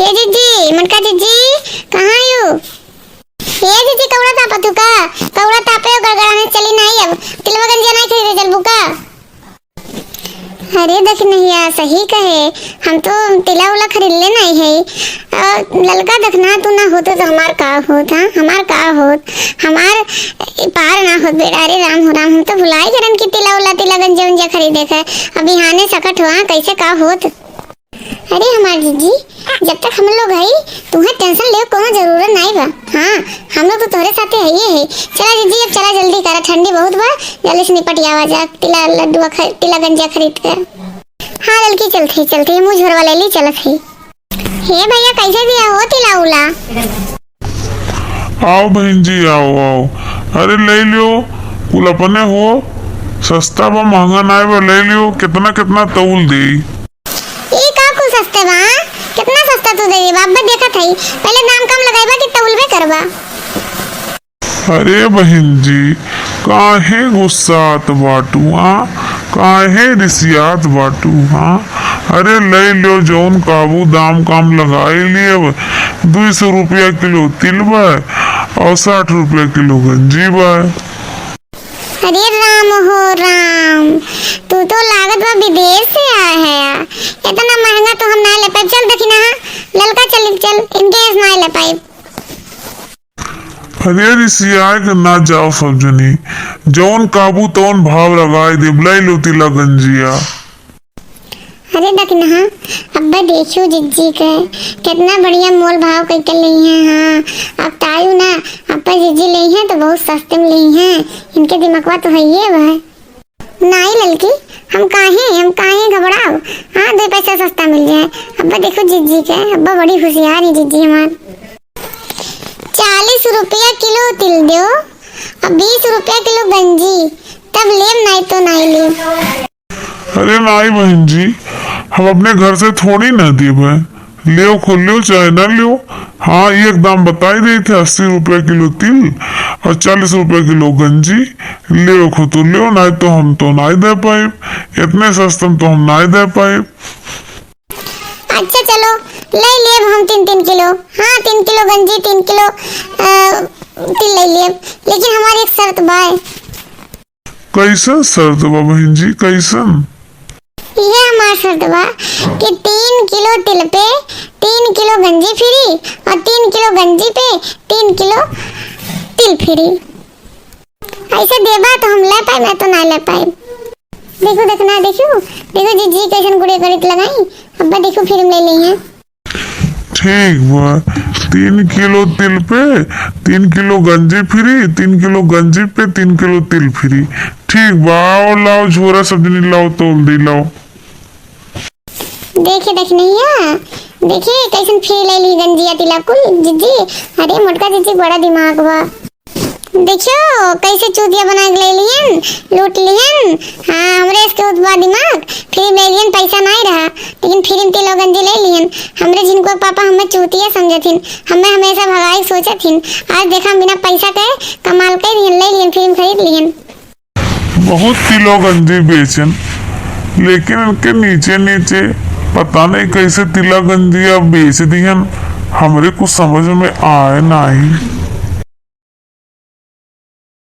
हे जीजी मनका जीजी कहाँ आयु? हे जीजी कौड़ा तापा तू का? कौड़ा तापे गड़गड़ाने चली नहीं अब तिलवा गंजिया नहीं खरीदे चलबू का? अरे देख नहीं यार सही कहे हम तो तिला उला खरीद ले नहीं है ललका देखना तू ना होते तो हमार का होत हाँ हमार का होत हमार पार ना होत बेड़ा रे राम हो राम हम तो भुलाई करन की तिला उला तिला गंजिया उंजिया खरीदे है अभी हाने सकट हुआ कैसे का होत। अरे हमार जीजी जब तक हम लोग है तुम्हें टेंशन ले कोनो जरूरत नहीं बा। हाँ हम लोग तो तुम्हारे साथे है ही है। चला जीजी अब चला जल्दी करा ठंडी बहुत बा जल्दी से निपट आवा जा तिला लड्डू तिला गंजिया खरीद कर। हाँ लड़की चलती मुँह झोर वाले ली चलत है। हे भैया कैसे दिया हो तिला उला? आओ बहन जी आओ आओ अरे ले लियो कुल अपने हो सस्ता बा महंगा नहीं बा ले लियो कितना कितना तौल दे सस्ते बा कितना सस्ता तू दे बाबा देखा था पहले दाम कम लगाइबा कि तौलबे करबा। अरे बहन जी काहे गुस्सात बाटू हाँ काहे रिसियात बाटू हाँ अरे ले लो जौन काबू दाम कम लगाए लिए 200 रुपया किलो तिल बा और 60 रुपया किलो गंजी बा। अरे राम हो राम तू तो लागत बा विदेश से आया है यार इतना महंगा तो हम ना ले पाए। चल देखी ना ललका चल इनके ना ले पाए। अरे रिसिया के ना जाओ सब जनी जौन काबू तौन भाव लगाए दे बुलाई लो तिला गंजिया। अरे देख ना अब्बा देखियो जिज्जी के कितना बढ़िया मोल भाव करके ली है। हाँ अब तायू ना अब्बा जिज्जी ली है तो बहुत सस्ते में ली है इनके दिमागवा तो है ये भाई नहीं ललकी हम काहे घबराओ। हाँ 2 पैसा सस्ता मिल जाए। अब्बा देखो जिज्जी के अब्बा बड़ी होशियार है जिज्जी हमार। 40 रुपया किलो तिल दो और 20 रुपया किलो गंजी तब लेम नहीं तो नहीं लेम। अरे नहीं बहन जी हम अपने घर से थोड़ी ना देवे लियो खोल लियो चाहे ना लियो। हाँ एक दाम बताई रही थे 80 रुपया किलो तिल और 40 रुपया किलो गंजी लियो खो तो लियो नहीं तो हम तो नहीं दे पाए इतने सस्ते तो हम नहीं दे पाए। अच्छा चलो ले लिए हम 3 किलो। हाँ 3 किलो गंजी 3 किलो तिल ले लिए लेकिन हमारी एक शर्त बा। कैसन शर्त बा बहन जी कैसन? ये हमारा शर्त बा कि 3 किलो तिल पे 3 किलो गंजी फ्री और 3 किलो गंजी पे 3 किलो तिल फ्री। ऐसे देबा तो हम ले पाए मैं तो ना ले पाए। देखो जीजी कैसन गुड़े गणित लगाई अब्बा देखो फिर ले ली है। ठीक बा 3 किलो तिल पे 3 किलो गंजी फ्री 3 किलो गंजी पे 3 किलो तिल फ्री। ठीक बा आओ लाओ झोरा सब्जी लाओ तौल दी लाओ। देखिए कैसन फ्री ले ली गंजिया तिला कुल जीजी। अरे मोटका जीजी बड़ा दिमाग बा। देखियो कैसे चूतिया बना के ले लियन लूट लियन। हाँ हमरे इसके उतबा दिमाग फ्री ले लियन पैसा नहीं रहा लेकिन फिर तिलो गंजी ले लियन। हमरे जिनको पापा हमें चूतिया समझथिन हमें हमेशा भगाई सोचथिन आज देखा बिना पैसा के कमाल के ले लियन फिल्म खरीद लियन। बहुत किलो गंजी बेचन लेकिन उनके नीचे पता नहीं कैसे तिला गंजिया बेच दियन हमरे कुछ समझ में आए नहीं।